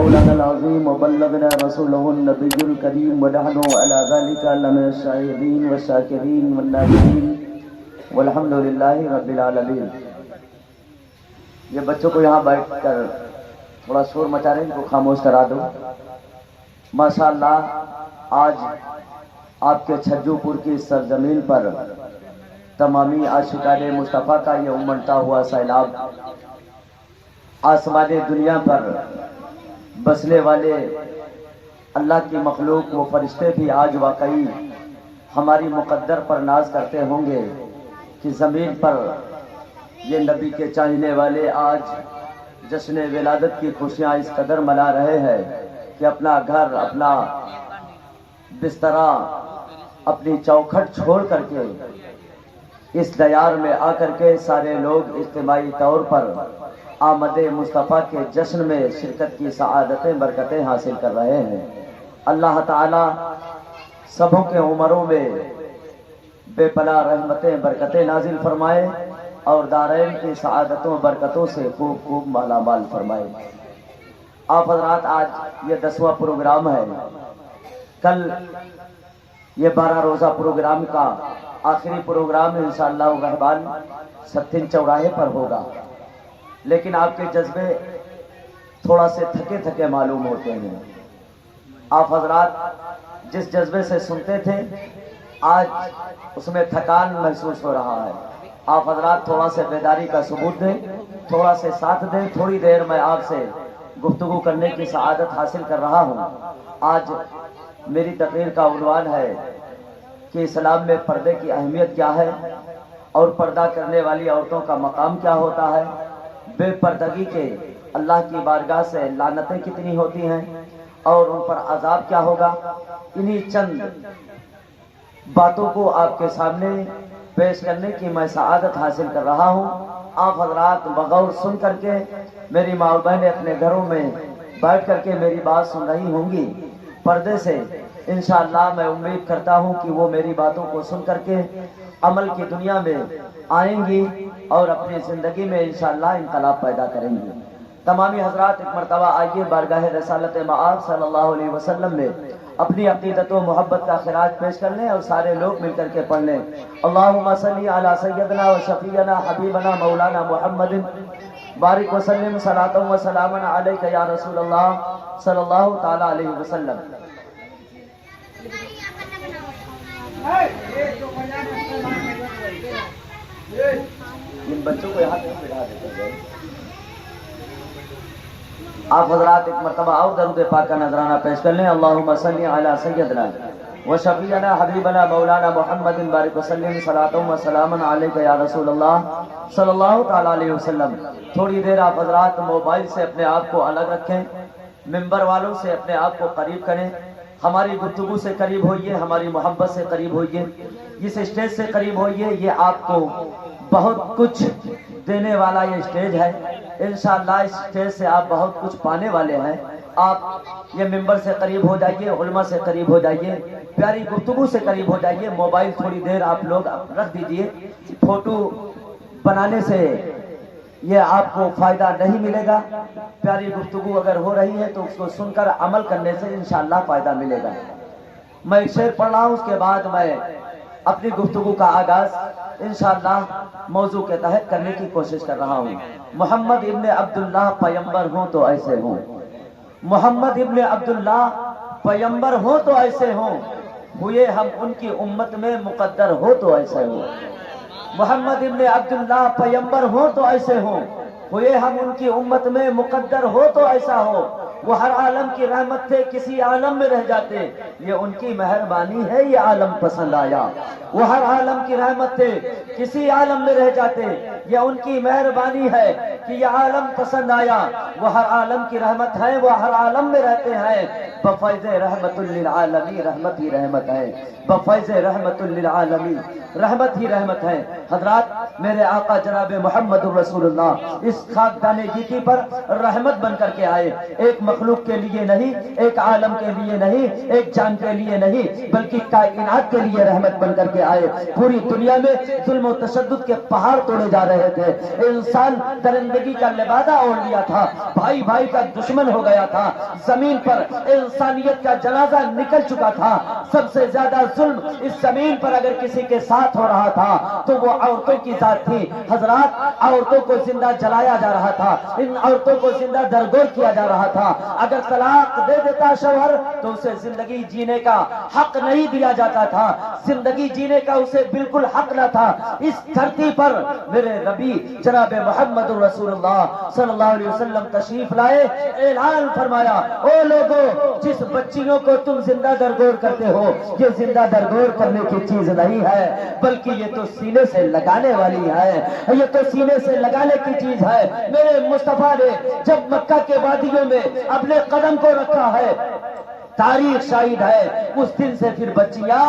مولانا العظیم وبلغنا رسوله النبی الکریم ونحن على ذلك لمن الشاہدین والشاکرین والناظرین والحمد للہ رب العالمین۔ یہ بچوں کو یہاں بیٹھ کر تھوڑا شور مچا رہے ہیں، ان کو خاموش کرا دو۔ ماشاءاللہ آج آپ کے چھجو پور کی سرزمین پر تمامی عاشقان مصطفیٰ کا یہ امڑتا ہوا سیلاب، آسمان دنیا پر بسنے والے اللہ کی مخلوق وہ فرشتے بھی آج واقعی ہماری مقدر پر ناز کرتے ہوں گے کہ زمین پر یہ نبی کے چاہنے والے آج جشن ولادت کی خوشیاں اس قدر منا رہے ہیں کہ اپنا گھر، اپنا بسترا، اپنی چوکھٹ چھوڑ کر کے اس دیار میں آ کر کے سارے لوگ اجتماعی طور پر آمد مصطفیٰ کے جشن میں شرکت کی سعادتیں برکتیں حاصل کر رہے ہیں۔ اللہ تعالی سبوں کے عمروں میں بے پناہ رحمتیں برکتیں نازل فرمائے اور دارین کی سعادتوں برکتوں سے خوب خوب مالا مال فرمائے۔ آپ حضرات آج یہ 10واں پروگرام ہے، کل یہ 12 روزہ پروگرام کا آخری پروگرام انشاءاللہ الرحمن ستھن چوراہے پر ہوگا، لیکن آپ کے جذبے تھوڑا سے تھکے تھکے معلوم ہوتے ہیں۔ آپ حضرات جس جذبے سے سنتے تھے آج اس میں تھکان محسوس ہو رہا ہے۔ آپ حضرات تھوڑا سے بیداری کا ثبوت دیں، تھوڑا سے ساتھ دیں۔ تھوڑی دیر میں آپ سے گفتگو کرنے کی سعادت حاصل کر رہا ہوں۔ آج میری تقریر کا عنوان ہے کہ اسلام میں پردے کی اہمیت کیا ہے اور پردہ کرنے والی عورتوں کا مقام کیا ہوتا ہے، بے پردگی کے اللہ کی بارگاہ سے لعنتیں کتنی ہوتی ہیں اور ان پر عذاب کیا ہوگا۔ انہی چند باتوں کو آپ کے سامنے پیش کرنے کی میں سعادت حاصل کر رہا ہوں۔ آپ حضرات بغور سن کر کے، میری ماں و بہنیں اپنے گھروں میں بیٹھ کر کے میری بات سن رہی ہوں گی پردے سے۔ انشاءاللہ میں امید کرتا ہوں کہ وہ میری باتوں کو سن کر کے عمل کی دنیا میں آئیں گی اور اپنی زندگی میں انشاءاللہ انقلاب پیدا کریں گی۔ تمامی حضرات ایک مرتبہ آئیے بارگاہ رسالت مآب صلی اللہ علیہ وسلم میں اپنی عقیدت و محبت کا خراج پیش کر لیں اور سارے لوگ مل کر کے پڑھ لیں۔ اللہم صلی علی سیدنا و شفیعنا حبیبنا مولانا محمد بارک وسلم صلاۃ و سلام علیک یا رسول اللہ صلی اللہ تعالی علیہ وسلم۔ ان بچوں کو یہاں تک بٹھا دیتے ہیں۔ آپ حضرات ایک مرتبہ اور درود پاک کا نذرانہ پیش کر لیں۔ اللہم صلی علی سیدنا و شفیعنا حبیبنا مولانا محمد بارک وسلم صلاۃ و سلام علیک یا رسول اللہ صلی اللہ تعالی علیہ وسلم۔ تھوڑی دیر آپ حضرات موبائل سے اپنے آپ کو الگ رکھیں، ممبر والوں سے اپنے آپ کو قریب کریں، ہماری گفتگو سے قریب ہوئیے، ہماری محبت سے قریب ہوئیے، اس اسٹیج سے قریب ہوئیے۔ یہ آپ کو بہت کچھ دینے والا یہ اسٹیج ہے، انشاءاللہ اس اسٹیج سے آپ بہت کچھ پانے والے ہیں۔ آپ یہ ممبر سے قریب ہو جائیے، علماء سے قریب ہو جائیے، پیاری گفتگو سے قریب ہو جائیے۔ موبائل تھوڑی دیر آپ لوگ رکھ دیجئے، فوٹو بنانے سے یہ آپ کو فائدہ نہیں ملے گا۔ پیاری گفتگو اگر ہو رہی ہے تو اس کو سن کر عمل کرنے سے انشاءاللہ فائدہ ملے گا۔ میں ایک شعر پڑھ رہا ہوں، اس کے بعد میں اپنی گفتگو کا آغاز انشاءاللہ موضوع کے تحت کرنے کی کوشش کر رہا ہوں۔ محمد ابن عبداللہ پیمبر ہوں تو ایسے ہوں، محمد ابن عبداللہ پیمبر ہوں تو ایسے ہوں، ہوئے ہم ان کی امت میں مقدر ہو تو ایسے ہوں۔ محمد ابن عبداللہ پیمبر ہوں تو ایسے ہوں، ہوئے ہم ان کی امت میں مقدر ہو تو ایسا ہو۔ وہ ہر عالم کی رحمت تھے کسی عالم میں رہ جاتے، یہ ان کی مہربانی ہے یہ عالم پسند آیا۔ وہ ہر عالم کی رحمت تھے کسی عالم میں رہ جاتے، یہ ان کی مہربانی ہے کہ یہ عالم پسند آیا۔ وہ ہر عالم کی رحمت ہے، وہ ہر عالم میں رہتے ہیں، بفیض رحمت للعالمین، رحمت ہی رحمت ہے، بفیض رحمت للعالمین، رحمت ہی رحمت ہے۔ حضرات میرے آقا جناب محمد الرسول اللہ اس خاکدان گیتی پر رحمت بن کر کے آئے، ایک مخلوق کے لیے نہیں، ایک عالم کے لیے نہیں، ایک جان کے لیے نہیں، بلکہ کائنات کے لیے رحمت بن کر کے آئے۔ پوری دنیا میں ظلم و تشدد کے پہاڑ توڑے جا رہے تھے، انسان درندہ زندگی کا لبادہ اوڑھ لیا تھا، بھائی بھائی کا دشمن ہو گیا تھا، زمین پر انسانیت کا جنازہ نکل چکا تھا۔ سب سے زیادہ ظلم اس زمین پر اگر کسی کے ساتھ ہو رہا تھا تو وہ عورتوں کی ذات تھی۔ حضرات، عورتوں کو زندہ جلایا جا رہا تھا، ان عورتوں کو زندہ درگور کیا جا رہا تھا۔ اگر طلاق دے دیتا شوہر تو اسے زندگی جینے کا حق نہیں دیا جاتا تھا، زندگی جینے کا اسے بالکل حق نہ تھا۔ اس دھرتی پر میرے نبی جناب محمد رسول اللہ صلی اللہ علیہ وسلم تشریف لائے، اعلان فرمایا، او لوگو، جس بچیوں کو تم زندہ درگور کرتے ہو یہ زندہ درگور کرنے کی چیز نہیں ہے، بلکہ یہ تو سینے سے لگانے والی ہے، یہ تو سینے سے لگانے کی چیز ہے۔ میرے مصطفیٰ نے جب مکہ کے وادیوں میں اپنے قدم کو رکھا ہے، تاریخ شاہد ہے، اس دن سے پھر بچیاں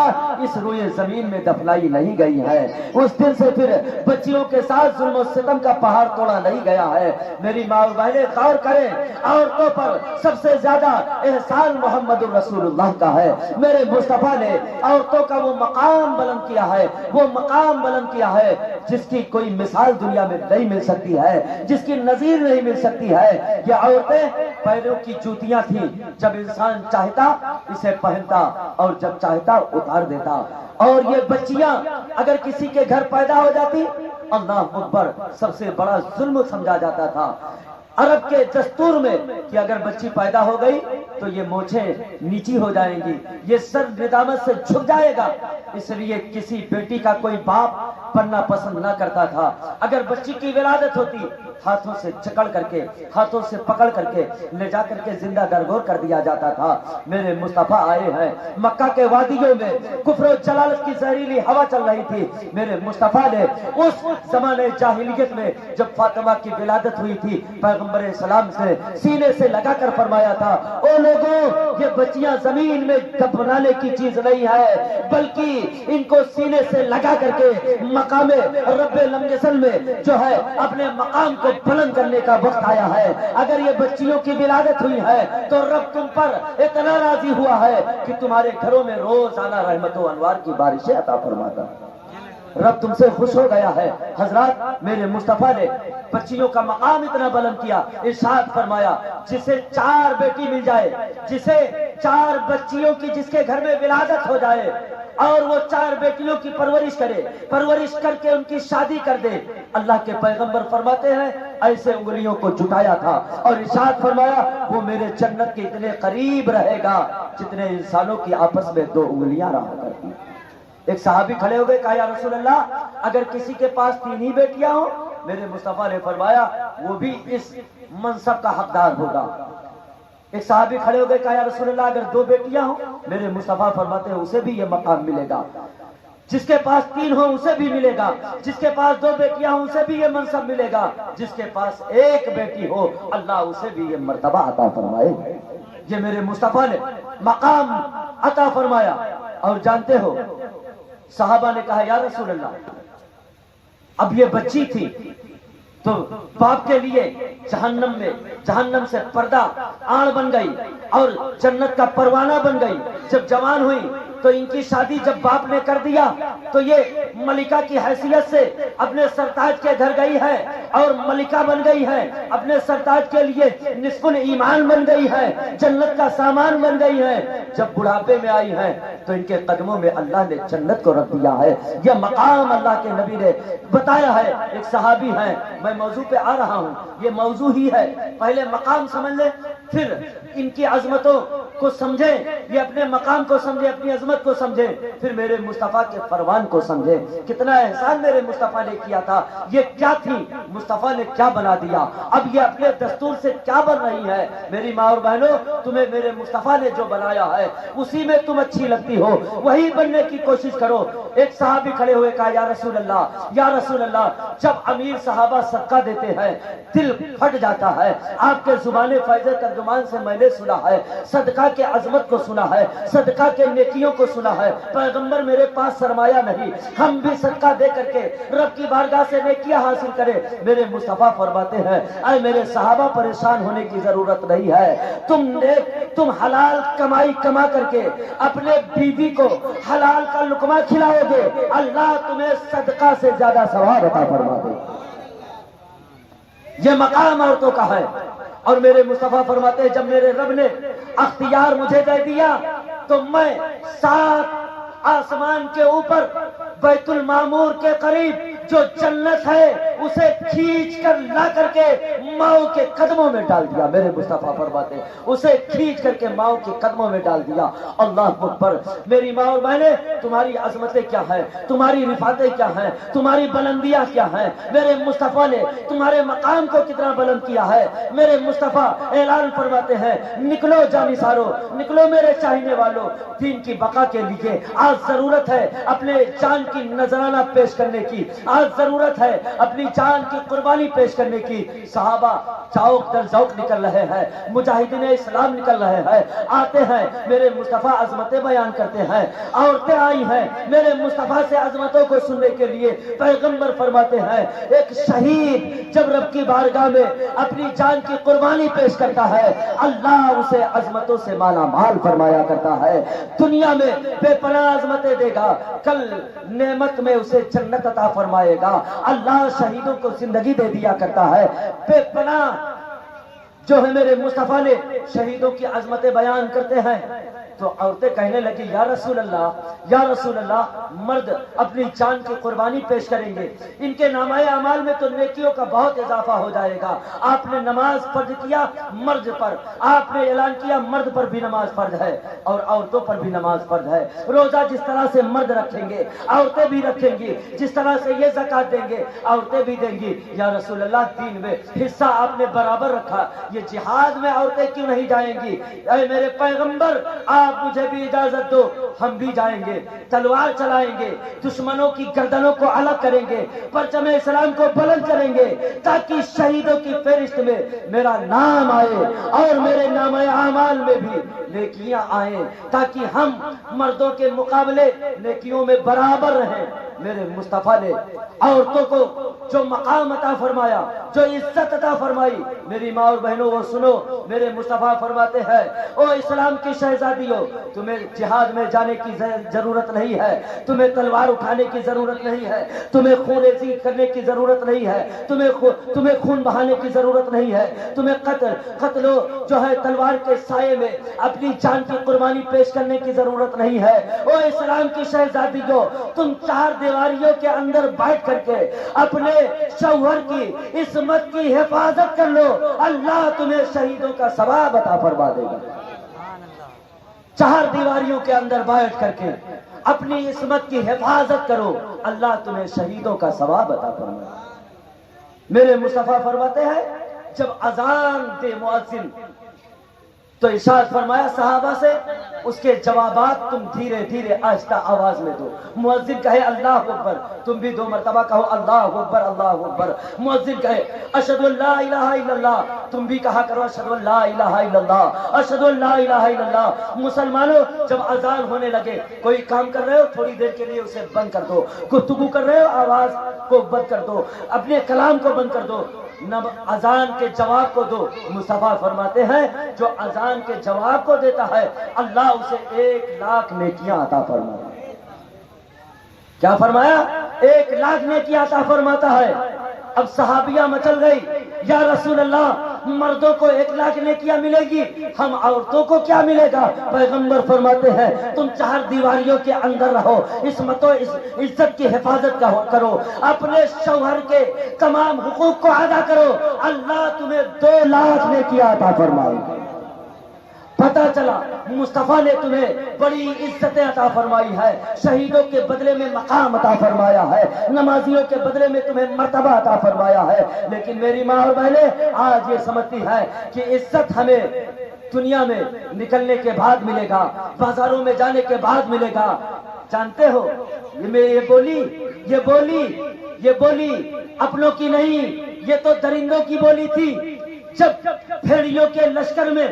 اس روئے زمین میں دفنائی نہیں گئی ہیں، اس دن سے پھر بچیوں کے ساتھ ظلم و ستم کا پہاڑ توڑا نہیں گیا ہے۔ میری ماں اور بہنیں غور کریں، عورتوں پر سب سے زیادہ احسان محمد الرسول اللہ کا ہے۔ میرے مصطفیٰ نے عورتوں کا وہ مقام بلند کیا ہے، وہ مقام بلند کیا ہے جس کی کوئی مثال دنیا میں نہیں مل سکتی ہے، جس کی نظیر نہیں مل سکتی ہے۔ یہ عورتیں پیروں کی جوتیاں تھیں، جب انسان چاہتا اسے پہنتا اور جب چاہتا اتار دیتا۔ اور یہ بچیاں اگر کسی کے گھر پیدا ہو جاتی، اللہ اکبر، سب سے بڑا ظلم سمجھا جاتا تھا۔ عرب کے دستور میں کہ اگر بچی پیدا ہو گئی تو یہ مونچھیں نیچی ہو جائیں گی، یہ سر ندامت سے جھک جائے گا، اس لیے کسی بیٹی کا کوئی باپ پڑھنا پسند نہ کرتا تھا۔ اگر بچی کی ولادت ہوتی، ہاتھوں سے جکڑ کر کے، ہاتھوں سے پکڑ کر کے لے جا کر کے زندہ درگور کر دیا جاتا تھا۔ میرے مصطفیٰ آئے ہیں، مکہ کے وادیوں میں کفر و جلالت کی زہریلی ہوا چل رہی تھی۔ میرے مصطفیٰ نے اس زمانے جاہلیت میں جب فاطمہ کی ولادت ہوئی تھی، پیغمبر اسلام سے سینے سے لگا کر فرمایا تھا، او لوگوں، یہ بچیاں زمین میں دفنانے کی چیز نہیں ہے، بلکہ ان کو سینے سے لگا کر کے مقام رب لمجسل میں جو ہے اپنے مقام کو بلند کرنے کا وقت آیا ہے۔ اگر یہ بچیوں کی ولادت ہوئی ہے تو رب تم پر اتنا راضی ہوا ہے کہ تمہارے گھروں میں روزانہ رحمت و انوار کی بارشیں عطا فرماتا ہے۔ رب تم سے خوش ہو گیا ہے۔ حضرات، میرے مصطفیٰ نے بچیوں کا مقام اتنا بلند کیا، ارشاد فرمایا، جسے 4 بیٹی مل جائے، جسے 4 بچیوں کی جس کے گھر میں ولادت ہو جائے اور وہ 4 بیٹیوں کی پرورش کرے، پرورش کر کے ان کی شادی کر دے، اللہ کے پیغمبر فرماتے ہیں ایسے انگلیوں کو جھکایا تھا اور ارشاد فرمایا وہ میرے جنت کے اتنے قریب رہے گا جتنے انسانوں کی آپس میں 2 انگلیاں رہا کرتی۔ ایک صحابی کھڑے ہو گئے، کہا یا رسول اللہ، اگر کسی کے پاس 3 ہی بیٹیاں ہوں؟ میرے مصطفیٰ نے فرمایا وہ بھی اس منصب کا حقدار ہوگا۔ ایک صحابی کھڑے ہو گئے، کہا یا رسول اللہ، اگر 2 بیٹیاں ہوں؟ میرے مصطفیٰ فرماتے ہیں اسے بھی یہ مقام ملے گا۔ جس کے پاس 3 ہوں اسے بھی ملے گا، جس کے پاس 2 بیٹیاں ہوں اسے بھی یہ منصب ملے گا، جس کے پاس 1 بیٹی ہو اللہ اسے بھی یہ مرتبہ عطا فرمائے۔ یہ میرے مصطفیٰ نے مقام عطا فرمایا۔ اور جانتے ہو، صحابہ نے کہا یا رسول اللہ، اب یہ بچی تھی تو باپ کے لیے جہنم سے پردہ آڑ بن گئی اور جنت کا پروانہ بن گئی۔ جب جوان ہوئی تو ان کی شادی جب باپ نے کر دیا تو یہ ملکہ کی حیثیت سے اپنے سرتاج کے گھر گئی ہے اور ملکہ بن گئی ہے، اپنے سرتاج کے لیے نصف الایمان بن گئی ہے، جنت کا سامان بن گئی ہے۔ جب بڑھاپے میں آئی ہے تو ان کے قدموں میں اللہ نے جنت کو رکھ دیا ہے۔ یہ مقام اللہ کے نبی نے بتایا ہے۔ ایک صحابی ہیں، میں موضوع پہ آ رہا ہوں، یہ موضوع ہی ہے، پہلے مقام سمجھ لیں پھر ان کی عظمتوں کو سمجھیں، یہ اپنے مقام کو سمجھیں، اپنی عظمت کو سمجھیں، پھر میرے مصطفیٰ کے فرمان کو سمجھیں۔ کتنا احسان میرے مصطفیٰ نے کیا تھا، یہ کیا تھی، مصطفیٰ نے کیا بنا دیا، اب یہ اپنے دستور سے کیا بن رہی ہے۔ میری ماں اور بہنوں، تمہیں میرے مصطفیٰ نے جو بنایا ہے اسی میں تم اچھی لگتی ہو، وہی بننے کی کوشش کرو۔ ایک صحابی کھڑے ہوئے، کہا یا رسول اللہ، یا رسول اللہ، جب امیر صحابہ صدقہ دیتے ہیں دل پھٹ جاتا ہے۔ آپ کے زبان فیض ترجمان سے میں نے سنا ہے، صدقہ کے عظمت کو سنا ہے، صدقہ کے نیکیوں کو سنا ہے۔ پیغمبر میرے پاس سرمایہ نہیں، ہم بھی صدقہ دے کر کے رب کی بارگاہ سے نیکیاں حاصل کریں۔ میرے مصطفیٰ فرماتے ہیں اے میرے صحابہ، پریشان ہونے کی ضرورت نہیں ہے، تم حلال کمائی کما کر کے اپنے بیوی کو حلال کا لقمہ کھلاؤ گے، اللہ تمہیں صدقہ سے زیادہ ثواب عطا فرما دے۔ یہ مقام عورتوں کا ہے۔ اور میرے مصطفیٰ فرماتے ہیں جب میرے رب نے اختیار مجھے دے دیا تو میں 7 آسمان کے اوپر بیت المعمور کے قریب جو جنت ہے اسے کھینچ کر لا کر کے ماؤں کے قدموں میں ڈال دیا۔ میرے مصطفیٰ فرماتے اسے کھینچ کر کے ماؤں کے قدموں میں ڈال دیا۔ اللہ اکبر۔ میری ماں اور بہنیں، تمہاری عظمتیں کیا ہیں، تمہاری رفعتیں کیا ہیں، تمہاری بلندیاں کیا ہیں؟ میرے مصطفیٰ نے تمہارے مقام کو کتنا بلند کیا ہے۔ میرے مصطفیٰ اعلان فرماتے ہیں نکلو جانثارو، نکلو میرے چاہنے والوں، دین کی بقا کے لیے آج ضرورت ہے اپنے جان کی نذرانہ پیش کرنے کی، آج ضرورت ہے اپنی جان کی قربانی پیش کرنے کی۔ صحابہ ذوق در ذوق نکل رہے ہیں، مجاہدین اسلام نکل رہے ہیں، آتے ہیں میرے مصطفیٰ عظمتیں بیان کرتے ہیں۔ عورتیں آئی ہیں میرے مصطفیٰ سے عظمتوں کو سننے کے لیے۔ پیغمبر فرماتے ہیں ایک شہید جب رب کی بارگاہ میں اپنی جان کی قربانی پیش کرتا ہے اللہ اسے عظمتوں سے مالا مال فرمایا کرتا ہے، دنیا میں بے پناہ عظمتیں دے گا، کل نعمت میں اسے جنت عطا فرمائے گا۔ اللہ شہیدوں کو زندگی دے دیا کرتا ہے، بے پناہ جو ہے میرے مصطفیٰ نے شہیدوں کی عظمتیں بیان کرتے ہیں۔ تو عورتیں کہنے لگی یا رسول اللہ، مرد اپنی جان کی قربانی پیش کریں گے، ان کے نامہ اعمال میں تو نیکیوں کا بہت اضافہ ہو جائے گا۔ آپ نے نماز فرض کیا مرد پر، آپ نے اعلان کیا مرد پر بھی نماز فرض ہے اور عورتوں پر بھی نماز فرض ہے۔ روزہ جس طرح سے مرد رکھیں گے عورتیں بھی رکھیں گی، جس طرح سے یہ زکوٰۃ دیں گے عورتیں بھی دیں گی۔ یا رسول اللہ دین میں حصہ آپ نے برابر رکھا، یہ جہاد میں عورتیں کیوں نہیں جائیں گی؟ اے میرے پیغمبر آپ مجھے بھی اجازت دو، ہم بھی جائیں گے، تلوار چلائیں گے، دشمنوں کی گردنوں کو الگ کریں گے، پرچم اسلام کو بلند کریں گے تاکہ شہیدوں کی فہرست میں میرا نام آئے اور میرے نامہ اعمال میں بھی نیکیاں آئیں، تاکہ ہم مردوں کے مقابلے نیکیوں میں برابر رہیں۔ میرے مصطفیٰ نے عورتوں کو جو مقام عطا فرمایا، جو عزت عطا فرمائی، میری ماں اور بہنوں وہ سنو، میرے مصطفیٰ فرماتے ہیں او اسلام کی شہزادیوں، تمہیں جہاد میں جانے کی ضرورت نہیں ہے، تمہیں تلوار اٹھانے کی ضرورت نہیں ہے، تمہیں خون ریزی کرنے کی ضرورت نہیں ہے، تمہیں خون بہانے کی ضرورت نہیں ہے، تمہیں قتل جو ہے تلوار کے سائے میں اپنی جان کی قربانی پیش کرنے کی ضرورت نہیں ہے۔ او اسلام کی شہزادیوں، تم 4 دیواریوں کے اندر بیٹھ کر کے اپنے شوہر کی عصمت کی حفاظت کر لو، اللہ تمہیں شہیدوں کا ثواب عطا فرما دے گا۔ 4 دیواریوں کے اندر بیٹھ کر کے اپنی عصمت کی حفاظت کرو، اللہ تمہیں شہیدوں کا ثواب عطا فرمائے گا۔ میرے مصطفیٰ فرماتے ہیں جب اذان دے مؤذن تو ارشاد فرمایا صحابہ سے اس کے جوابات تم دھیرے دھیرے آہستہ آواز میں دو۔ مؤذن کہے اللہ اکبر، تم بھی 2 مرتبہ کہو اللہ اکبر اللہ اکبر۔ مؤذن کہے اشہد ان لا الہ الا اللہ، تم بھی کہا کرو اشہد ان لا الہ الا اللہ، اشہد ان لا الہ الا اللہ۔ مسلمانوں جب اذان ہونے لگے، کوئی کام کر رہے ہو تھوڑی دیر کے لیے اسے بند کر دو، گفتگو کر رہے ہو آواز کو بند کر دو، اپنے کلام کو بند کر دو، اذان کے جواب کو دو۔ مصطفیٰ فرماتے ہیں جو اذان کے جواب کو دیتا ہے اللہ اسے 1,00,000 نیکیاں عطا فرماتا ہے۔ کیا فرمایا؟ 1,00,000 نیکیاں عطا فرماتا ہے۔ اب صحابیہ مچل گئی یا رسول اللہ مردوں کو 1,00,000 نیکیاں ملے گی، ہم عورتوں کو کیا ملے گا؟ پیغمبر فرماتے ہیں تم 4 دیواریوں کے اندر رہو، عصمت و عزت کی حفاظت کرو، اپنے شوہر کے تمام حقوق کو ادا کرو، اللہ تمہیں 2,00,000 نیکیاں عطا فرمائے گا۔ پتہ چلا مصطفیٰ نے تمہیں بڑی عزتیں عطا فرمائی ہے، شہیدوں کے بدلے میں مقام عطا فرمایا ہے، نمازیوں کے بدلے میں تمہیں مرتبہ عطا فرمایا ہے۔ لیکن میری ماں اور بہنیں آج یہ سمجھتی ہے کہ عزت ہمیں دنیا میں نکلنے کے بعد ملے گا، بازاروں میں جانے کے بعد ملے گا۔ جانتے ہو یہ بولی اپنوں کی نہیں، یہ تو درندوں کی بولی تھی۔ جب بھیڑیوں کے لشکر میں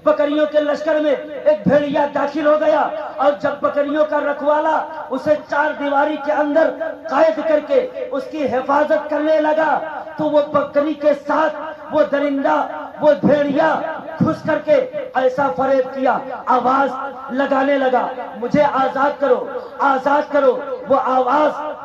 بکریوں کے لشکر میں ایک بھیڑیا داخل ہو گیا اور جب بکریوں کا رکھوالا اسے 4 دیواری کے اندر قید کر کے اس کی حفاظت کرنے لگا تو وہ بکری کے ساتھ وہ درندہ وہ بھیڑیا گھس کر کے ایسا فریب کیا، آواز لگانے لگا مجھے آزاد کرو آزاد کرو۔ وہ آواز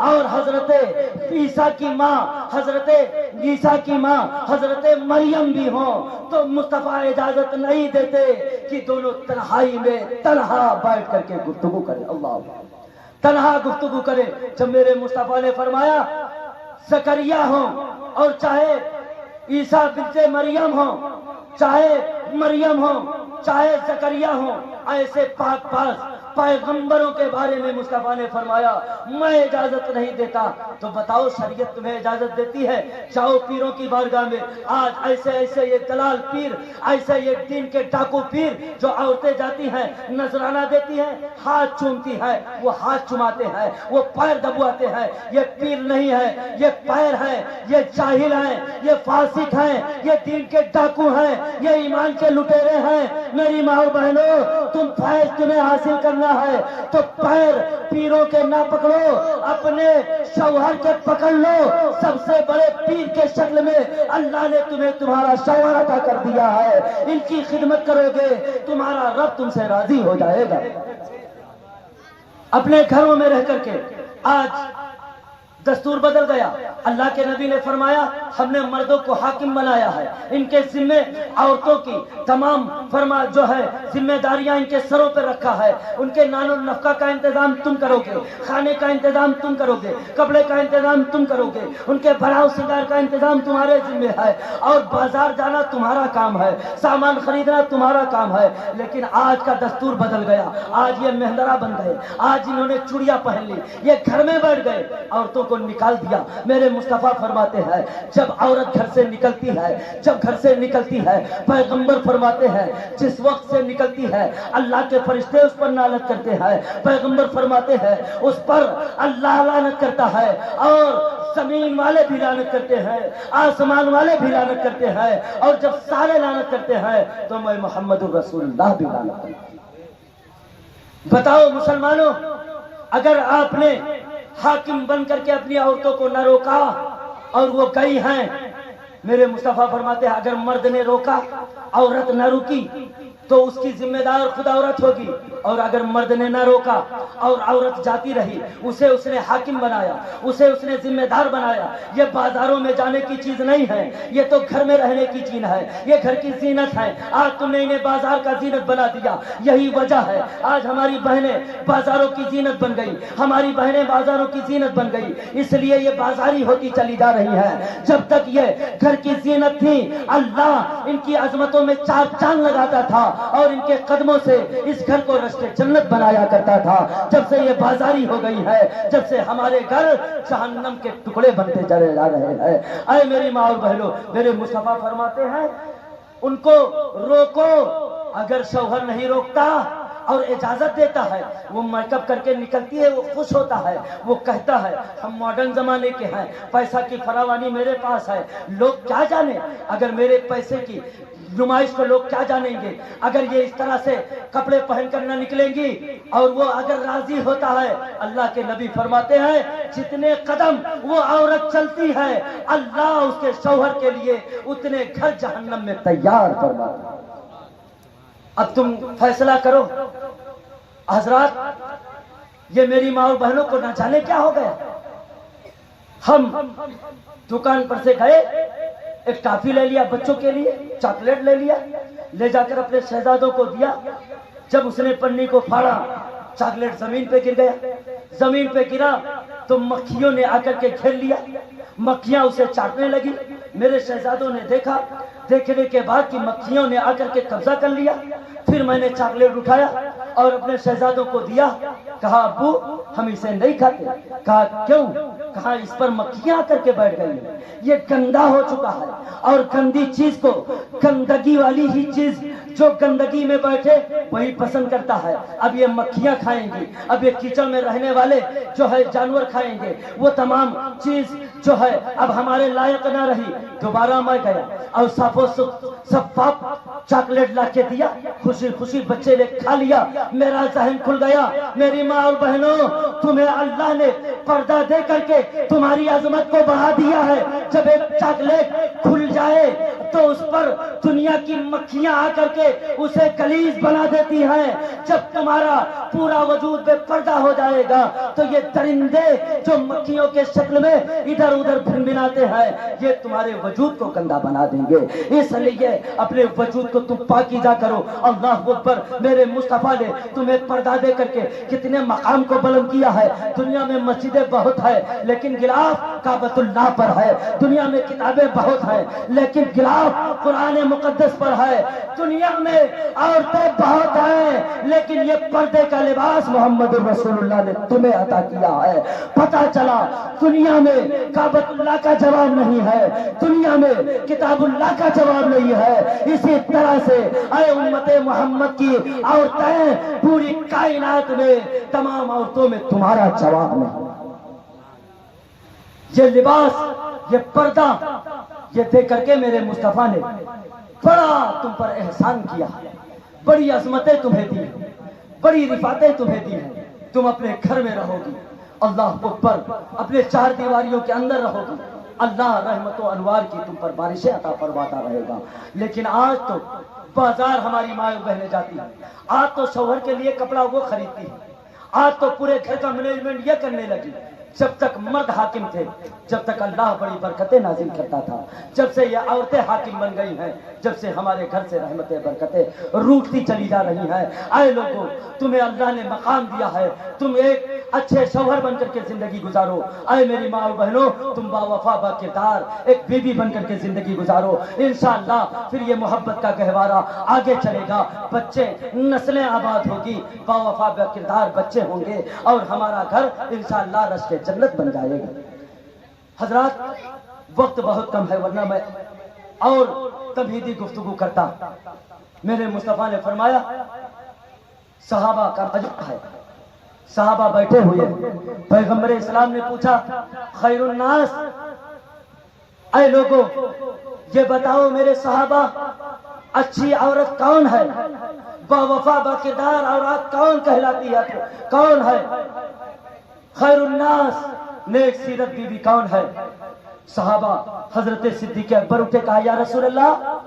اور حضرت عیسیٰ کی ماں حضرت عیسیٰ کی ماں حضرت مریم بھی ہو، تو مصطفیٰ اجازت نہیں دیتے کہ دونوں تنہائی میں تنہا بیٹھ کر کے گفتگو کریں. اللہ تنہا گفتگو کرے. جب میرے مصطفیٰ نے فرمایا زکریا ہو اور چاہے عیسیٰ بنت مریم ہو، چاہے مریم ہو چاہے زکریا ہو، ایسے پاک پاک پیغمبروں کے بارے میں مصطفیٰ نے فرمایا میں اجازت نہیں دیتا. تو بتاؤ شریعت تمہیں اجازت دیتی ہے؟ جاؤ پیروں کی بارگاہ میں. آج ایسے ایسے یہ دلال پیر، ایسے یہ دین کے ڈاکو پیر جو عورتیں جاتی ہیں نذرانہ دیتی ہیں، ہاتھ چومتی ہیں، وہ ہاتھ چوماتے ہیں، وہ پیر دبواتے ہیں. یہ پیر نہیں ہے، یہ پیر ہے، یہ جاہل ہیں، یہ فاسق ہیں، یہ دین کے ڈاکو ہیں، یہ ایمان کے لٹیرے ہیں. میری ماں بہنوں، تم فیض تمہیں حاصل کرنا ہے تو پیر پیروں کے نہ پکڑو، اپنے شوہر کے پکڑ لو. سب سے بڑے پیر کے شکل میں اللہ نے تمہیں تمہارا شوہر عطا کر دیا ہے. ان کی خدمت کرو گے تمہارا رب تم سے راضی ہو جائے گا. اپنے گھروں میں رہ کر کے آج دستور بدل گیا. اللہ کے نبی نے فرمایا ہم نے مردوں کو حاکم بنایا ہے، ان کے ذمے عورتوں کی تمام جو ہے ذمہ داریاں ان کے سروں پہ رکھا ہے. ان کے نان و نفقہ کا انتظام تم کرو گے، کھانے کا انتظام تم کرو گے، کپڑے کا انتظام تم کرو گے، ان کے بھراؤ سنگار کا انتظام تمہارے ذمے ہے، اور بازار جانا تمہارا کام ہے، سامان خریدنا تمہارا کام ہے. لیکن آج کا دستور بدل گیا. آج یہ مہندرا بن گئے، آج انہوں نے چوڑیاں پہن لی، یہ گھر میں بیٹھ گئے، عورتوں کو نکال دیا. میرے مصطفیٰ فرماتے ہیں جب عورت گھر سے نکلتی ہے، جب گھر سے نکلتی ہے، پیغمبر فرماتے ہیں جس وقت سے نکلتی ہے اللہ کے فرشتے اس پر لعنت کرتے ہیں. پیغمبر فرماتے ہیں اس پر اللہ لعنت کرتا ہے، اور زمین والے بھی لعنت کرتے ہیں، آسمان والے بھی لعنت کرتے ہیں، اور جب سارے لعنت کرتے ہیں تو میں محمد الرسول اللہ بھی لعنت کرتا ہوں. بتاؤ مسلمانوں، اگر آپ نے حاکم بن کر کے اپنی عورتوں کو نہ روکا اور وہ گئی ہیں، میرے مصطفیٰ فرماتے ہیں اگر مرد نے روکا عورت نہ رکی تو اس کی ذمہ دار خود عورت ہوگی، اور اگر مرد نے نہ روکا اور عورت جاتی رہی، اسے اس نے حاکم بنایا، اسے اس نے ذمہ دار بنایا. یہ بازاروں میں جانے کی چیز نہیں ہے، یہ تو گھر میں رہنے کی چیز ہے، یہ گھر کی زینت ہے. آج تم نے انہیں بازار کا زینت بنا دیا. یہی وجہ ہے آج ہماری بہنیں بازاروں کی زینت بن گئی، ہماری بہنیں بازاروں کی زینت بن گئی. اس لیے یہ بازاری ہوتی چلی جا رہی ہے. جب تک یہ گھر کی زینت تھی اللہ ان کی عظمتوں میں چار چاند لگاتا تھا اور ان کے قدموں سے اس گھر کو رشتے جنت بنایا کرتا تھا. جب سے یہ بازاری ہو گئی ہے، جب سے ہمارے گھر جہنم کے ٹکڑے بنتے چلے جا رہے ہیں. اے میری ماں اور بہنوں، میرے مصطفیٰ فرماتے ہیں ان کو روکو. اگر شوہر نہیں روکتا اور اجازت دیتا ہے، وہ میک اپ کر کے نکلتی ہے، وہ خوش ہوتا ہے، وہ کہتا ہے ہم ماڈرن زمانے کے ہیں، پیسہ کی فراوانی میرے پاس ہے. لوگ کیا جانے اگر میرے پیسے کی نمائش کو لوگ کیا جانیں گے اگر یہ اس طرح سے کپڑے پہن کر نہ نکلیں گی. اور وہ اگر راضی ہوتا ہے، اللہ کے نبی فرماتے ہیں جتنے قدم وہ عورت چلتی ہے اللہ اس کے شوہر کے لیے اتنے گھر جہنم میں تیار فرماتا ہے. اب تم فیصلہ کرو حضرات، یہ میری ماں اور بہنوں کو نہ جانے کیا ہو گیا. ہم دکان پر سے گئے، ایک ٹافی لے لیا بچوں کے لیے، چاکلیٹ لے لیا، لے جا کر اپنے شہزادوں کو دیا. جب اس نے پنی کو پھاڑا چاکلیٹ زمین پہ گر گیا. زمین پہ گرا تو مکھیوں نے آ کر کے گھیر لیا، مکھیاں اسے چاٹنے لگی. میرے شہزادوں نے دیکھا، دیکھنے کے بعد کہ مکھیوں نے آ کر کے قبضہ کر لیا. پھر میں نے چاکلیٹ اٹھایا اور اپنے شہزادوں کو دیا. کہا ابو ہم اسے نہیں کھاتے. کہا کیوں؟ کہا اس پر مکھیاں آ کر کے بیٹھ گئی ہیں، یہ گندا ہو چکا ہے، اور گندی چیز کو گندگی والی ہی چیز جو گندگی میں بیٹھے وہی پسند کرتا ہے. اب یہ مکھیاں کھائیں گی، اب یہ کچن میں رہنے والے جو ہے جانور کھائیں گے، وہ تمام چیز جو ہے اب ہمارے لائق نہ رہی. دوبارہ میں گیا اور صفاف چاکلیٹ لا کے دیا. خوشی خوشی بچے نے کھا لیا. میرا ذہن کھل گیا. میری ماں اور بہنوں، تمہیں اللہ نے پردہ دے کر کے تمہاری عظمت کو بڑھا دیا ہے. جب ایک چاکلیٹ کھل جائے تو اس پر دنیا کی مکھیاں آ کر کے اسے گلیز بنا دیتی ہیں. جب تمہارا پورا وجود بے پردہ ہو جائے گا تو یہ درندے جو مکھیوں کے شکل میں ادھر ادھر بھنبھناتے ہیں یہ تمہارے وجود کو گندا بنا دیں گے. اس لیے اپنے وجود کو تم پاکیزہ کرو. اللہ اکبر. میرے مصطفیٰ نے تمہیں پردہ دے کر کے کتنے مقام کو بلند کیا ہے. دنیا میں مسجدیں بہت ہے لیکن غلاف کعبۃ اللہ پر ہے. دنیا میں کتابیں بہت ہیں لیکن غلاف قرآن مقدس پر ہے. دنیا میں عورتیں بہت ہیں لیکن یہ پردے کا لباس محمد رسول اللہ نے تمہیں عطا کیا ہے. پتہ چلا دنیا میں کعبۃ اللہ کا جواب نہیں ہے, دنیا میں کتاب اللہ کا جواب نہیں ہے. اسی طرح سے اے امت محمد کی عورتیں پوری کائنات میں تمام عورتوں میں تمہارا جواب نہیں. یہ لباس, یہ پردہ, یہ دے کر کے میرے مصطفیٰ نے بڑا تم پر احسان کیا, بڑی عظمتیں تمہیں دی, بڑی رفعتیں تمہیں دی. تم اپنے گھر میں رہو گی, اللہ اکبر, اپنے چار دیواریوں کے اندر رہو گی, اللہ رحمت و انوار کی تم پر بارشیں عطا فرماتا رہے گا. لیکن آج تو بازار ہماری ماں بہنیں جاتی ہیں, آج تو شوہر کے لیے کپڑا وہ خریدتی ہے, آج تو پورے گھر کا مینجمنٹ یہ کرنے لگی. جب تک مرد حاکم تھے, جب تک اللہ بڑی برکتیں نازل کرتا تھا, جب سے یہ عورتیں حاکم بن گئی ہیں, جب سے ہمارے گھر سے رحمتیں برکتیں روٹتی چلی جا رہی ہیں. اے لوگوں, تمہیں اللہ نے مقام دیا ہے, تم ایک اچھے شوہر بن کر کے زندگی گزارو. اے میری ماں و بہنوں, تم با وفا با کردار ایک بیوی بن کر کے زندگی گزارو. انشاءاللہ پھر یہ محبت کا گہوارہ آگے چلے گا, بچے نسلیں آباد ہوگی, با وفا با کردار بچے ہوں گے اور ہمارا گھر انشاءاللہ رش کے جنت بن جائے گا. حضرات, وقت بہت کم ہے ورنہ میں اور تمہیدی گفتگو کرتا. میرے مصطفیٰ نے فرمایا صحابہ کا مجمع ہے, صحابہ بیٹھے ہوئے, پیغمبر اسلام نے پوچھا خیر الناس, اے لوگوں یہ بتاؤ میرے صحابہ اچھی عورت کون ہے, با وفا با کردار عورت کون کہلاتی ہے, کون ہے؟ خیر الناس نیک سیرت بیوی کون ہے؟ صحابہ حضرت صدیق اکبر اٹھے, کہا یا رسول اللہ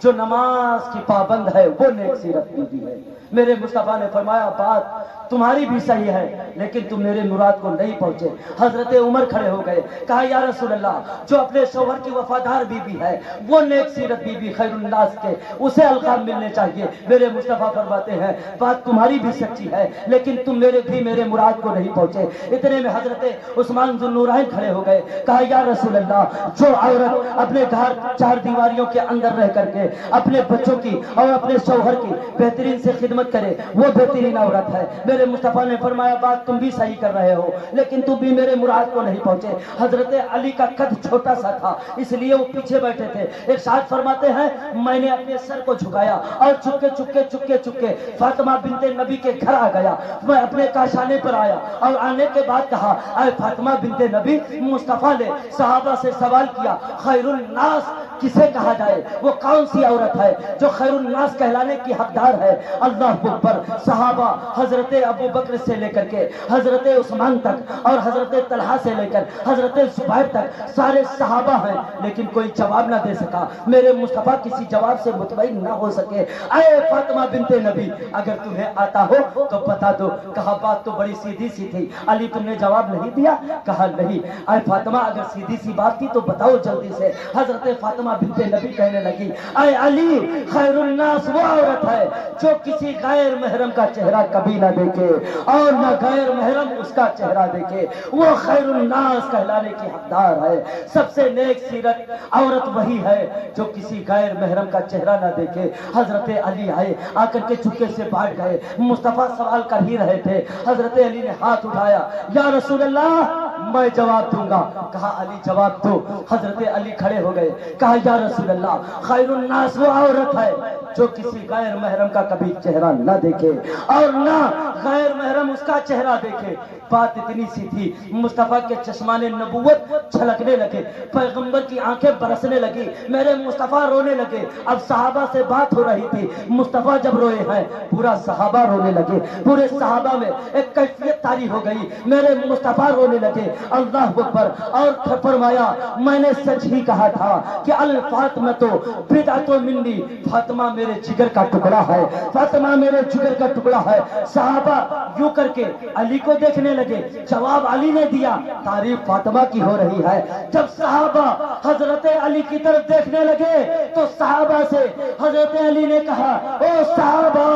جو نماز کی پابند ہے وہ نیک سیرت بیوی ہے. میرے مصطفیٰ نے فرمایا بات تمہاری بھی صحیح ہے لیکن تم میرے مراد کو نہیں پہنچے. حضرت عمر کھڑے ہو گئے, کہا یا رسول اللہ جو اپنے شوہر کی وفادار بیوی ہے وہ نیک سیرت بیوی خیر الناس کے, اسے القاب ملنے چاہیے. میرے مصطفیٰ فرماتے ہیں بات تمہاری بھی سچی ہے لیکن تم میرے مراد کو نہیں پہنچے. اتنے میں حضرت عثمان ذو النورین کھڑے ہو گئے, کہا یا رسول اللہ جو عورت اپنے گھر چار دیواریوں کے اندر رہ کر کے اپنے بچوں کی اور اپنے شوہر کی بہترین سے خدمت کرے وہ بہترین عورت ہے. میرے مصطفیٰ نے فرمایا بات تم بھی صحیح کر رہے ہو لیکن تم بھی میرے مراد کو نہیں پہنچے. حضرت علی کا قد چھوٹا سا تھا اس لیے وہ پیچھے بیٹھے تھے. ارشاد فرماتے ہیں میں نے اپنے سر کو جھکایا اور چپکے فاطمہ بنت نبی کے گھر آ گیا. میں اپنے کاشانے پر آیا اور آنے کے بعد کہا اے فاطمہ بنت نبی. مصطفیٰ نے صحابہ سے سوال کیا خیر الناس کسے کہا جائے, وہ کون سی عورت ہے جو خیر الناس کہلانے کی حقدار ہے؟ اللہ اکبر. صحابہ حضرت ابو بکر سے لے کر کے حضرت عثمان تک اور حضرت طلحہ سے لے کر حضرت زبیر تک سارے صحابہ ہیں لیکن کوئی جواب نہ دے سکا. میرے مصطفیٰ کسی جواب سے مطمئن نہ ہو سکے. اے فاطمہ بنت نبی اگر تمہیں آتا ہو تو بتا دو. کہا بات تو بڑی سیدھی سی تھی علی, تم نے جواب نہیں دیا؟ کہا نہیں. اے فاطمہ اگر سیدھی سی بات تھی تو بتاؤ جلدی سے. حضرت فاطمہ بنت نبی کہنے لگی اے علی خیر الناس وہ عورت ہے جو کسی غیر محرم کا چہرہ کبھی نہ دیکھے اور نہ غیر محرم اس کا چہرہ دیکھے, وہ خیر الناس کہلانے کی حقدار ہے. سب سے نیک سیرت عورت وہی ہے جو کسی غیر محرم کا چہرہ نہ دیکھے. حضرت علی آئے, آ کر کے چپکے سے بیٹھ گئے. مصطفیٰ سوال کر ہی رہے تھے. حضرت علی نے ہاتھ اٹھایا, یا رسول اللہ میں جواب دوں گا. کہا علی جواب دو. حضرت علی کھڑے ہو گئے, کہا یا رسول اللہ خیر الناس وہ عورت ہے جو کسی غیر محرم کا کبھی چہرہ نہ دیکھے اور نہ غیر محرم اس کا چہرہ دیکھے. بات اتنی سی تھی، مصطفیٰ کے چشمان نبوت چھلکنے لگے، پیغمبر کی آنکھیں برسنے لگی، میرے مصطفیٰ رونے لگے۔ اب صحابہ سے بات ہو رہی تھی، مصطفیٰ جب روئے ہیں پورا صحابہ رونے لگے، پورے صحابہ میں ایک کیفیت طاری ہو گئی، میرے مصطفیٰ رونے لگے۔ اللہ اکبر۔ اور فرمایا میں نے سچ ہی کہا تھا کہ الفاطمہ تو بدعت منی، فاطمہ میرے جگر کا ٹکڑا ہے، فاطمہ میرے جگر کا ٹکڑا ہے۔ صحابہ یوں کر کے علی کو دیکھنے لگے، جواب علی نے دیا، تعریف فاطمہ کی ہو رہی ہے۔ جب صحابہ حضرت علی کی طرف دیکھنے لگے تو صحابہ سے حضرت علی نے کہا، او صحابہ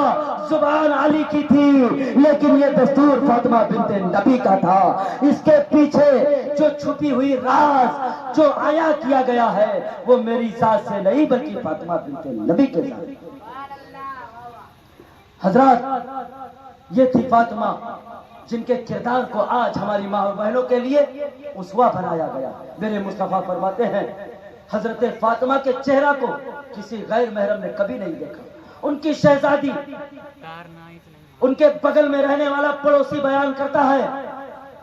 زبان علی کی تھی لیکن یہ دستور فاطمہ بنت نبی کا تھا، اس کے پیچھے جو چھپی ہوئی راز جو آیا کیا گیا ہے وہ میری ذات سے نہیں بلکہ فاطمہ بنت نبی کے ذات۔ حضرات یہ تھی فاطمہ جن کے کردار کو آج ہماری ماں اور بہنوں کے لیے اسوہ بنایا گیا۔ میرے مصطفیٰ فرماتے ہیں حضرت فاطمہ کے چہرہ کو کسی غیر محرم نے کبھی نہیں دیکھا۔ ان کی شہزادی، ان کے بغل میں رہنے والا پڑوسی بیان کرتا ہے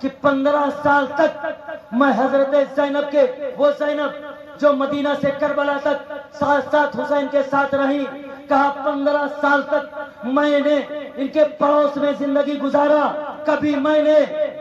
کہ 15 سال تک میں حضرت زینب کے، وہ زینب جو مدینہ سے کربلا تک ساتھ ساتھ حسین کے ساتھ رہی، کہا 15 سال تک میں نے ان کے پڑوس میں زندگی گزارا، کبھی میں نے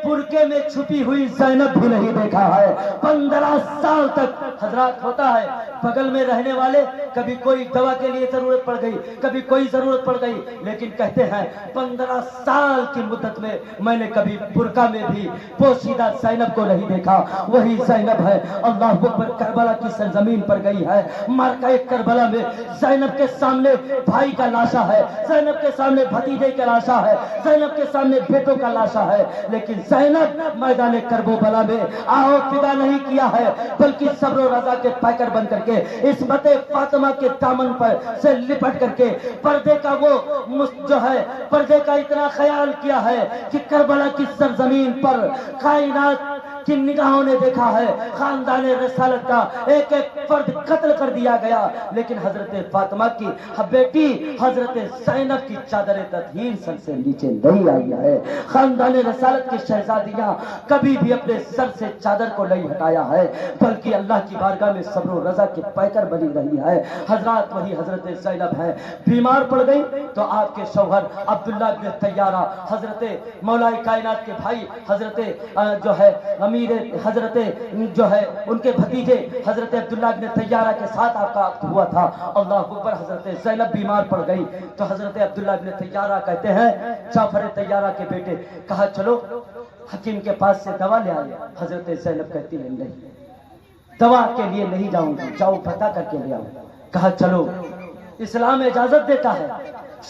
برقعے میں چھپی ہوئی زینب بھی نہیں دیکھا ہے۔ 15 سال تک حضرات ہوتا ہے بغل میں رہنے والے، کبھی کوئی دوا کے لیے ضرورت پڑ گئی، کبھی کوئی ضرورت پڑ گئی، لیکن کہتے ہیں 15 سال کی مدت میں میں نے کبھی برقع میں بھی پوشیدہ زینب کو نہیں دیکھا۔ وہی زینب ہے، اللہ اکبر، کربلا کی سرزمین پر گئی ہے، معرکہ کربلا میں زینب کے سامنے بھائی کا لاشا ہے، زینب کے سامنے بھتیجے کا لاشا ہے، زینب کے سامنے بیٹوں کا لاشا ہے، لیکن زینب میدان کربلا میں آہو فدا نہیں کیا ہے بلکہ صبر و رضا کے پیکر بن کر کے عصمت فاطمہ کے دامن پر سے لپٹ کر کے پردے کا وہ جو ہے پردے کا اتنا خیال کیا ہے کہ کربلا کی سرزمین پر کائنات کی نگاہوں نے دیکھا ہے خاندان رسالت کا ایک ایک فرد قتل کر دیا گیا، لیکن حضرت فاطمہ کی بیٹی حضرت زینب کی چادر تطہیر سر سے نیچے نہیں آئی ہے۔ خاندان رسالت کی شہزادیاں کبھی بھی اپنے سر سے چادر کو نہیں ہٹایا ہے بلکہ اللہ کی بارگاہ میں صبر و رضا کے پیکر بنی رہی ہے۔ حضرات وہی حضرت زینب ہے، بیمار پڑ گئی تو آپ کے شوہر عبداللہ بن طیارہ، حضرت مولا کائنات کے بھائی حضرت جو ہے امیر حضرت جو ہے ان کے بھتیجے حضرت عبداللہ بن طیارہ کے ساتھ آپ کا عقد ہوا تھا۔ اللہ اکبر، حضرت زینب بیمار پڑ گئی تو حضرت عبداللہ بن طیارہ کہتے ہیں جعفر طیارہ کے بیٹے، کہا چلو حکیم کے پاس سے دوا لے آئے۔ حضرت زینب کہتی ہے نہیں، دوا کے لیے نہیں جاؤں گی، جاؤ پتہ کر کے لے آؤ۔ کہا چلو، اسلام اجازت دیتا ہے،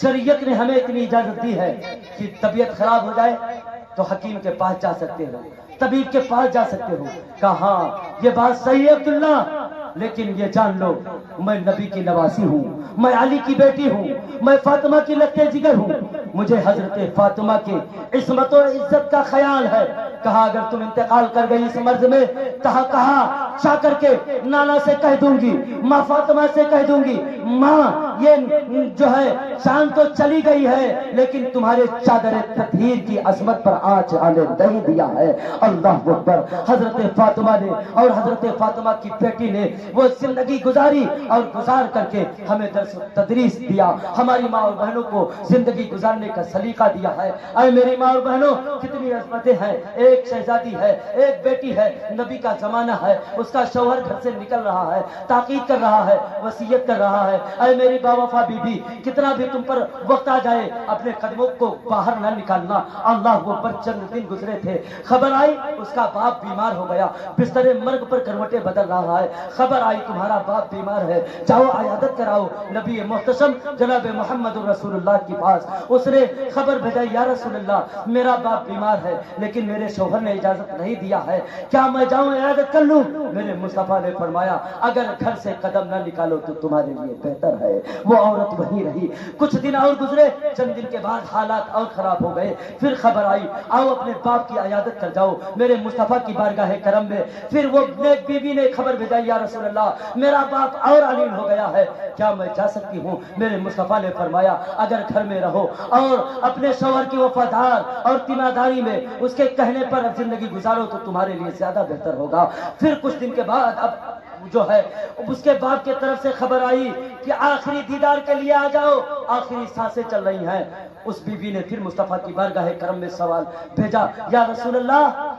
شریعت نے ہمیں اتنی اجازت دی ہے کہ طبیعت خراب ہو جائے تو حکیم کے پاس جا سکتے ہو، طبیب کے پاس جا سکتے ہو۔ کہا ہاں یہ بات صحیح ہے عبداللہ، لیکن یہ جان لو میں نبی کی نواسی ہوں، میں علی کی بیٹی ہوں، میں فاطمہ کی لگتے جگر ہوں، مجھے حضرت فاطمہ کی عصمت و عزت کا خیال ہے۔ کہا اگر تم انتقال کر گئی اس مرض میں، کہا چاہ کر کے نانا سے کہہ دوں گی، ماں فاطمہ سے کہہ دوں گی، ماں یہ جو ہے جان تو چلی گئی ہے لیکن تمہارے چادر تطہیر کی عظمت پر آنچ آنے نہیں دیا ہے۔ اللہ اکبر، حضرت فاطمہ نے اور حضرت فاطمہ کی بیٹی نے وہ زندگی گزاری اور گزار کر کے ہمیں درس و تدریس دیا، ہماری ماں اور بہنوں کو زندگی گزارنے کا سلیقہ دیا ہے۔ اے میری ماں اور بہنوں، کتنی عظمتیں ہیں، ایک شہزادی ہے، ایک بیٹی ہے، نبی کا زمانہ ہے، اس کا شوہر گھر سے نکل رہا ہے، تاکید کر رہا ہے، وصیت کر رہا ہے، اے میری باوفا بی بی، کتنا بھی تم پر وقت آ جائے اپنے قدموں کو باہر نہ نکالنا۔ اللہ وہ پر چند دن گزرے تھے، خبر آئی اس کا باپ بیمار ہو گیا، بستر مرگ پر کروٹیں بدل رہا ہے، خبر آئی تمہارا باپ بیمار ہے، جاؤ عیادت کراؤ نبی محتشم جناب محمد رسول اللہ کے پاس۔ اس نے خبر بھیجائی، یا رسول اللہ میرا باپ بیمار ہے لیکن میرے شوہر نے اجازت نہیں دیا ہے، کیا میں جاؤں عیادت کر لوں؟ میرے مصطفیٰ نے فرمایا اگر گھر سے قدم نہ نکالو تو تمہارے لیے بہتر ہے، وہ عورت وہیں رہی. کچھ دن اور گزرے, چند دن کے بعد حالات اور خراب ہو گئے. پھر خبر آئی, آؤ اپنے باپ کی عیادت کر جاؤ میرے مصطفیٰ کی بارگاہ کرم میں. پھر وہ نیک بیوی نے خبر بھیجائی, یا رسول اللہ میرا باپ اور علیم ہو گیا ہے, کیا میں جا سکتی ہوں؟ میرے مصطفیٰ نے فرمایا اگر گھر میں رہو اور اپنے شوہر کی وفادار اور تیمارداری میں اس کے کہنے پر اب زندگی گزارو تو تمہارے لیے زیادہ بہتر ہوگا. پھر کچھ دن کے بعد اب جو ہے اس کے باپ کی طرف سے خبر آئی کہ آخری دیدار کے لیے آ جاؤ, آخری سانسیں چل رہی ہیں. اس بیوی نے پھر مصطفیٰ کی بارگاہ کرم میں سوال بھیجا, یا رسول اللہ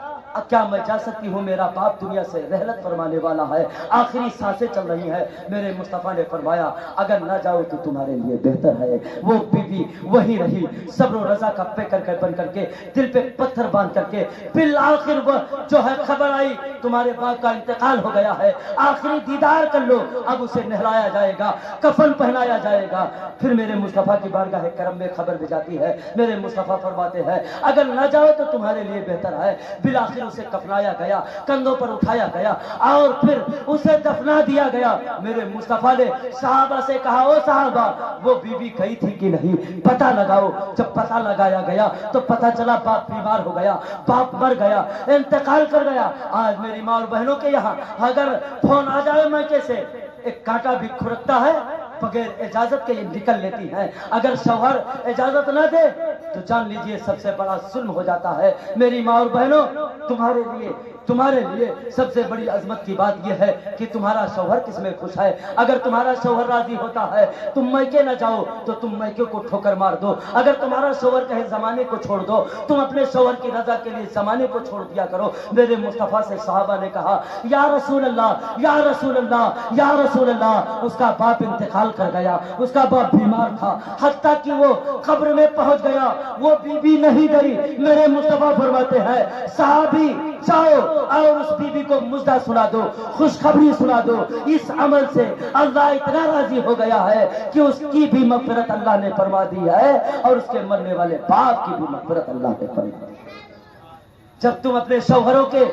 کیا میں جا سکتی ہوں؟ میرا باپ دنیا سے رحلت فرمانے والا ہے, آخری سانسیں چل رہی ہیں. میرے مصطفیٰ نے فرمایا اگر نہ جاؤ تو تمہارے لیے بہتر ہے. وہ بیوی وہی رہی, صبر و رضا کا پیکر بن کر کے, دل پہ پتھر باندھ کر کے. بالآخر وہ جو ہے خبر آئی تمہارے باپ کا انتقال ہو گیا ہے, آخری دیدار کر لو. اب اسے نہلایا جائے گا, کفن پہنایا جائے گا. پھر میرے مصطفیٰ کی بارگاہ کرم میں خبر بھی جاتی ہے. میرے مصطفیٰ فرماتے ہیں اگر نہ جاؤ تو تمہارے لیے بہتر ہے. بالآخر اسے کفنایا گیا, کندھوں پر اٹھایا گیا اور پھر اسے دفنا دیا گیا. میرے مصطفیٰ نے صحابہ سے کہا, او صحابہ وہ بیوی گئی تھی کہ نہیں پتہ لگاؤ. جب پتہ لگایا گیا تو پتہ چلا باپ بیمار ہو گیا, باپ مر گیا, انتقال کر گیا. آج میری ماں اور بہنوں کے یہاں اگر فون آ جائے میکے سے, ایک کانٹا بھی کھرکتا ہے بغیر اجازت کے یہ نکل لیتی ہیں. اگر شوہر اجازت نہ دے تو جان لیجئے سب سے بڑا ظلم ہو جاتا ہے. میری ماں اور بہنوں تمہارے لیے سب سے بڑی عظمت کی بات یہ ہے کہ تمہارا شوہر کس میں خوش ہے. اگر تمہارا شوہر راضی ہوتا ہے تم میکے نہ جاؤ تو تم میکے کو ٹھوکر مار دو. اگر تمہارا شوہر کہے زمانے کو چھوڑ دو, تم اپنے شوہر کی رضا کے لیے زمانے کو چھوڑ دیا کرو. میرے مصطفیٰ سے صحابہ نے کہا یا رسول اللہ, یا رسول اللہ, یا رسول اللہ. اس کا باپ انتقال کر گیا, اس کا باپ بیمار تھا, حتیٰ کہ وہ قبر میں پہنچ گیا, وہ بیوی نہیں گئی. میرے مصطفیٰ فرماتے ہیں صحابی جاؤ اور اس بیوی کو مژدہ سنا دو, خوشخبری سنا دو. اس عمل سے اللہ اتنا راضی ہو گیا ہے کہ اس کی بھی مغفرت اللہ نے فرما دی ہے اور اس کے مرنے والے باپ کی بھی مغفرت اللہ نے فرما دی. جب تم اپنے شوہروں کے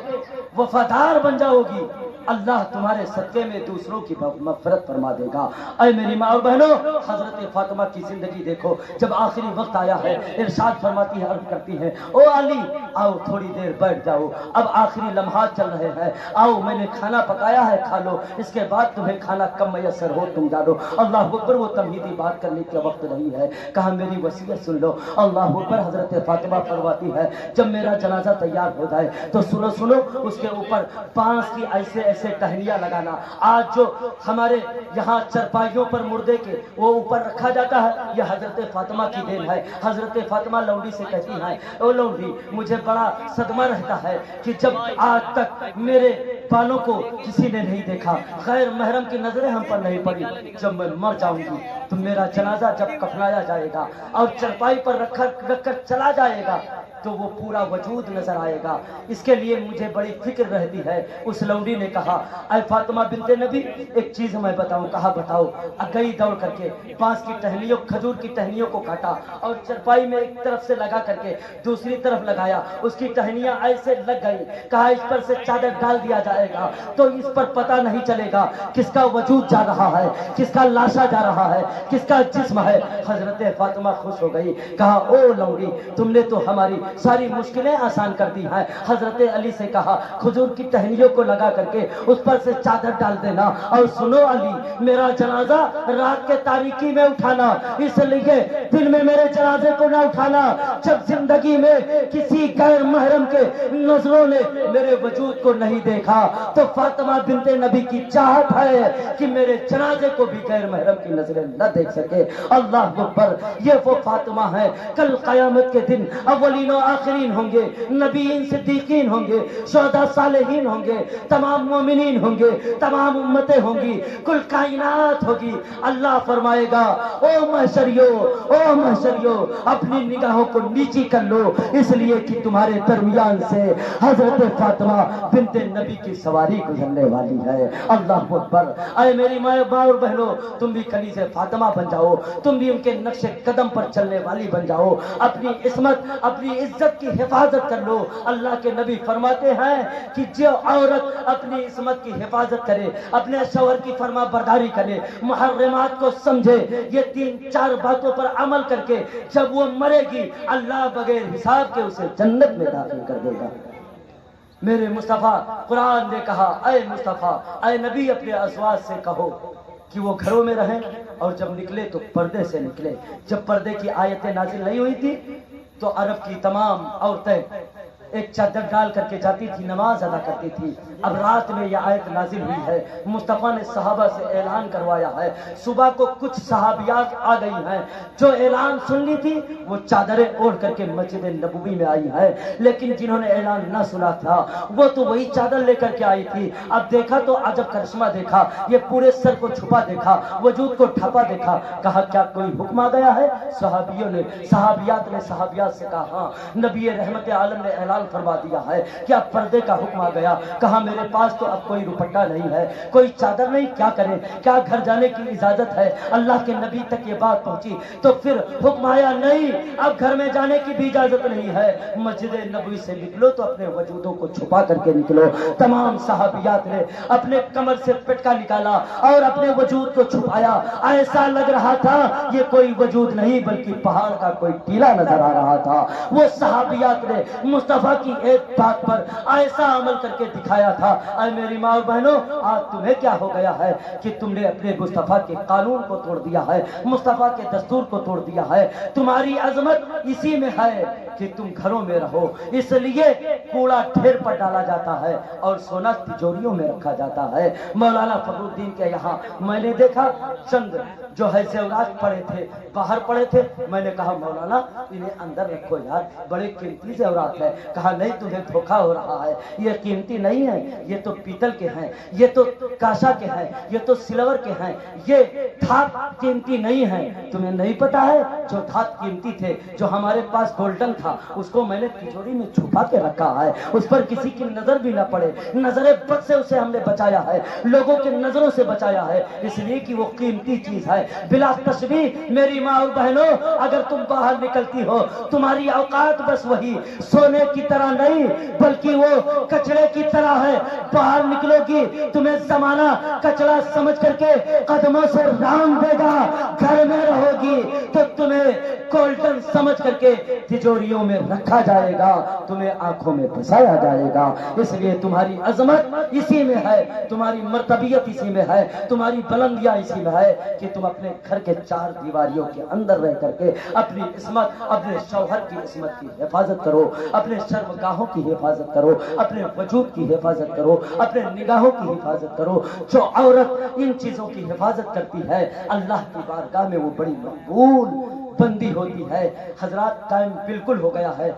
وفادار بن جاؤ گی اللہ تمہارے صدقے میں دوسروں کی مغفرت فرما دے گا. اے میری ماں اور بہنوں, حضرت فاطمہ کی زندگی دیکھو. جب آخری وقت آیا ہے ارشاد فرماتی ہے, عرض کرتی ہے او علی آؤ تھوڑی دیر بیٹھ جاؤ, اب آخری لمحات چل رہے ہیں, آؤ میں نے کھانا پکایا ہے کھا لو, اس کے بعد تمہیں کھانا کم میسر ہو تم جانو. اللہ اکبر, وہ تمہیدی بات کرنے کا وقت نہیں ہے. کہا میری وصیت سن لو. اللہ اکبر. حضرت فاطمہ فرماتی ہے جب میرا جنازہ تیار ہو جائے تو سنو اس کے اوپر بانس کی ایسے ٹہنیاں لگانا. آج جو ہمارے یہاں چرپائیوں پر مردے کے وہ اوپر رکھا جاتا ہے, یہ حضرت فاطمہ کی دین ہے. حضرت فاطمہ لونڈی سے کہتی ہیں او لونڈی مجھے بڑا صدمہ رہتا ہے کہ جب آج تک میرے بالوں کو کسی نے نہیں دیکھا, غیر محرم کی نظریں ہم پر نہیں پڑی. جب میں مر جاؤں گی تو میرا جنازہ جب کفنایا جائے گا اور چرپائی پر رکھ کر چلا جائے گا تو وہ پورا وجود نظر آئے گا. اس کے لیے مجھے بڑی فکر رہتی ہے. اس لونڈی نے کہا اے فاطمہ بنت نبی ایک چیز میں بتاؤں. کہا بتاؤ. گئی دوڑ کر کے بانس کی ٹہنیوں, کھجور کی ٹہنیوں کو کاٹا اور چرپائی میں ایک طرف سے لگا کر کے دوسری طرف لگایا. اس کی ٹہنیاں ایسے لگ گئی. کہا اس پر سے چادر ڈال دیا جائے گا تو اس پر پتہ نہیں چلے گا کس کا وجود جا رہا ہے, کس کا لاشا جا رہا ہے, کس کا جسم ہے. حضرت فاطمہ خوش ہو گئی. کہا او لونڈی تم نے تو ہماری ساری مشکلیں آسان کر دی ہیں. حضرت علی سے کہا کھجور کی ٹہنیوں کو لگا کر کے اس پر سے چادر ڈال دینا. اور سنو علی میرا جنازہ رات کے تاریکی میں اٹھانا, اس لیے دن میں میرے جنازے کو نہ اٹھانا جب زندگی میں کسی غیر محرم کے نظروں نے میرے وجود کو نہیں دیکھا. تو فاطمہ بنت نبی کی چاہت ہے کہ میرے جنازے کو بھی غیر محرم کی نظریں نہ دیکھ سکے. اللہ اکبر. یہ وہ فاطمہ ہے کل قیامت کے دن اولین و آخرین ہوں گے, نبیین صدیقین ہوں گے, شہداء صالحین ہوں گے, تمام مومنین ہوں گے, تمام امتیں ہوں گی, کل کائنات ہوگی. اللہ فرمائے گا او محشریو اپنی نگاہوں کو نیچی کر لو اس لیے کہ تمہارے درمیان سے حضرت فاطمہ بنت نبی کی سواری گزرنے والی ہے. اللہ اکبر. اے میری ماں اور بہنوں تم بھی کنیز فاطمہ بن جاؤ, تم بھی ان کے نقش قدم پر چلنے والی بن جاؤ. اپنی عزت کی حفاظت کر لو۔ اللہ کے نبی فرماتے ہیں کہ جو عورت اپنی عصمت کی حفاظت کرے، اپنے شوہر کی فرما برداری کرے، محرمات کو سمجھے، یہ 3-4 باتوں پر عمل کر کے جب وہ مرے گی، اللہ بغیر حساب کے اسے جنت میں داخل کر دے گا۔ میرے مصطفیٰ قرآن نے کہا، اے مصطفیٰ، اے نبی، اپنے ازواج سے کہو کہ وہ گھروں میں رہیں، اور جب نکلے تو پردے سے نکلے۔ جب پردے کی آیتیں نازل نہیں ہوئی تھی تو عرب کی تمام عورتیں ایک چادر ڈال کر کے جاتی تھی، نماز ادا کرتی تھی۔ اب رات میں یہ آیت نازل ہوئی ہے، مصطفیٰ نے صحابہ سے اعلان کروایا ہے۔ صبح کو کچھ صحابیات آ گئی ہیں جو اعلان سن لی تھی، وہ چادریں اوڑھ کر کے مسجد نبوی میں آئی ہیں، لیکن جنہوں نے اعلان نہ سنا تھا وہ تو وہی چادر لے کر کے آئی تھی۔ اب دیکھا تو عجب کرشمہ دیکھا، یہ پورے سر کو چھپا دیکھا، وجود کو ڈھپا دیکھا۔ کہا کیا کوئی حکم آ گیا ہے؟ صحابیات نے صحابیات سے کہا ہاں، نبی رحمت عالم نے اعلان فرما دیا ہے کہ اب پردے کا حکم آ گیا۔ کہا میرے پاس تو اب کوئی دوپٹہ نہیں ہے، کوئی چادر نہیں، کیا کریں؟ کیا گھر جانے کی اجازت ہے؟ اللہ کے نبی تک یہ بات پہنچی تو پھر حکم آیا، نہیں اب گھر میں جانے کی بھی اجازت نہیں ہے، مسجد نبوی سے نکلو تو اپنے وجودوں کو چھپا کر کے نکلو۔ تمام صحابیات نے اپنے کمر سے پٹکا نکالا اور اپنے وجود کو چھپایا۔ ایسا لگ رہا تھا یہ کوئی وجود نہیں بلکہ پہاڑ کا کوئی ٹیلا نظر آ رہا تھا۔ وہ صحابیات نے مصطفیٰ کی ایک بات پر ایسا عمل کر کے دکھایا تھا۔ اے میری ماں اور بہنوں، آج تمہیں کیا ہو گیا ہے کہ تم نے اپنے مصطفیٰ کے قانون کو توڑ دیا ہے، مصطفیٰ کے دستور کو توڑ دیا ہے۔ تمہاری عظمت اسی میں ہے کہ تم گھروں میں رہو، اس لیے کوڑا ڈھیر پر ڈالا جاتا ہے اور سونا تجوریوں میں رکھا جاتا ہے۔ مولانا فخر الدین کے یہاں میں نے دیکھا چند جو ہے زیورات پڑے تھے، باہر پڑے تھے۔ میں نے کہا مولانا انہیں اندر رکھو یار، بڑے قیمتی زیورات ہے۔ کہا نہیں، تمہیں دھوکا ہو رہا ہے، یہ قیمتی نہیں ہے، یہ تو پیتل کے ہیں، یہ تو کاشا کے ہیں، یہ تو سلور کے ہیں، یہ دھات قیمتی نہیں ہے۔ تمہیں نہیں پتا ہے جو دھات قیمتی تھے، جو ہمارے پاس گولڈن تھا، اس کو میں نے تجوری میں چھپا کے رکھا ہے، اس پر کسی کی نظر بھی نہ پڑے، نظر بد سے اسے ہم نے بچایا ہے، لوگوں کے نظروں سے بچایا ہے، اس لیے کہ وہ قیمتی چیز ہے۔ بلا تشبیہ میری ماں اور بہنوں، اگر تم باہر نکلتی ہو تمہاری اوقات بس وہی سونے کی طرح نہیں بلکہ وہ کچڑے کی طرح ہے۔ باہر نکلو گی تمہیں زمانہ کچڑا سمجھ کر کے قدموں سے رام دے گا، گھر میں رہو گی تو تمہیں گولڈن سمجھ کر کے تجوریوں میں رکھا جائے گا، تمہیں آنکھوں میں بسایا جائے گا۔ اس لیے تمہاری عظمت اسی میں ہے، تمہاری مرتبیت اسی میں ہے، تمہاری بلندیاں اسی میں ہے کہ تم اپنے گھر کے 4 دیواریوں کے اندر رہ کر کے اپنی عصمت، اپنے شوہر کی عصمت کی حفاظت کرو، اپنے شرمگاہوں کی حفاظت کرو، اپنے وجود کی حفاظت کرو، اپنے نگاہوں کی حفاظت کرو۔ جو عورت ان چیزوں کی حفاظت کرتی ہے اللہ کی بارگاہ میں وہ بڑی مقبول بندی ہوتی ہے۔ حضرات ٹائم بالکل ہو گیا ہے۔